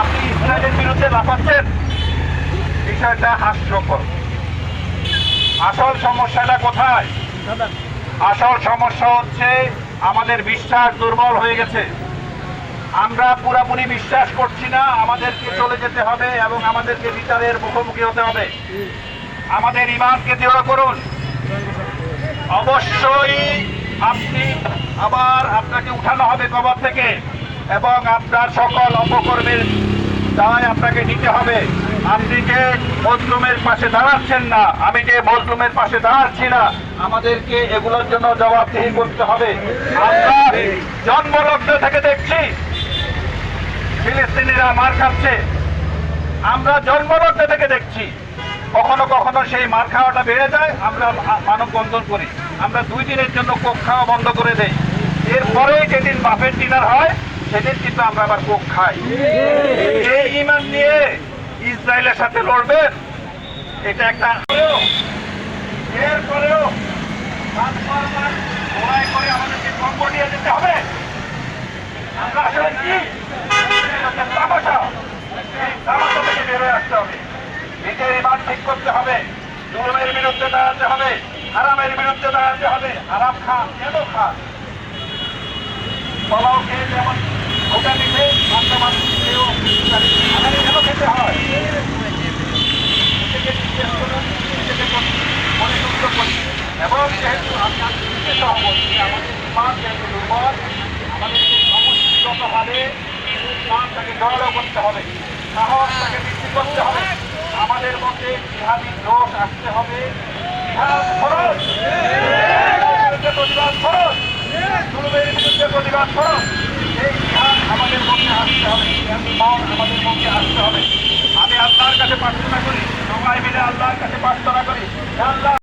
আপনি ইসরায়েলের বিরুদ্ধে লাফাচ্ছেন, বিষয়টা হাস্যকর। আসল সমস্যাটা কোথায়? আসল সমস্যা হচ্ছে আমাদের বিশ্বাস দুর্বল হয়ে গেছে। আমরা পুরাপুরি বিশ্বাস করছি না, আমাদেরকে চলে যেতে হবে এবং আমাদেরকে বিচারের মুখোমুখি হতে হবে। আমাদের ঈমানকে দৃঢ় করুন। অবশ্যই আপনি আপনাকে উঠানো হবে কবর থেকে এবং আপনার সকল অপকর্মের দায় আপনাকে নিতে হবে। আপনি যে মজলুমের পাশে দাঁড়াচ্ছেন না, আমি যে মজলুমের পাশে দাঁড়াচ্ছি না, আমাদেরকে এগুলোর জন্য জবাবদিহি করতে হবে। আমরা জন্মলগ্ন থেকে দেখছি ফিলিস্তিনিরা মার খাচ্ছে, আমরা জন্মলগ্ন থেকে দেখছি। কখনো কখনো সেই মার খাওয়াটা বেড়ে যায়, আমরা মানববন্ধন করি, আমরা 2 দিনের জন্য কোক খাওয়া বন্ধ করে দেই। এরপরে যেদিন বাপের ডিনার হয় সেদিন কিন্তু আমরা আবার কোক খাই। এই ঈমান নিয়ে ইসরায়েলের সাথে লড়বেন, এটা একটা। এরপরেও লড়াই করে আমাদেরকে কম্বোডিয়া যেতে হবে। আমরা আসলে কি তামাশা, এই তামাশা থেকে বেরোয় আসতে হবে। নিজের ঈমান ঠিক করতে হবে, জুলুমের বিরুদ্ধে দাঁড়াতে হবে, হারামের বিরুদ্ধে দাঁড়াতে হবে। হারাম খান কেন খান? পোলাও খেয়ে যেমন ওটা নিতে মাংস খেয়েও আমাদের কেন খেতে হয়? এবং যেহেতু আপনার আমাদের ঈমান যেহেতু দুর্বল, আমাদেরকে সমষ্টিগতভাবে ঈমানটাকে জড়ো করতে হবে, সাহসটাকে বৃদ্ধি করতে হবে। আমাদের মধ্যে জিহাদি জোশ আসতে হবে। জিহাদ ফরজ, প্রতিবাদ ফরজ, জুলুমের বিরুদ্ধে প্রতিবাদ ফরজ। এই জিহাদ আমাদের মধ্যে আসতে হবে, ঈমান আমাদের মধ্যে আসতে হবে। আমি আল্লাহর কাছে প্রার্থনা করি, সবাই মিলে আল্লাহর কাছে প্রার্থনা করি, আল্লাহ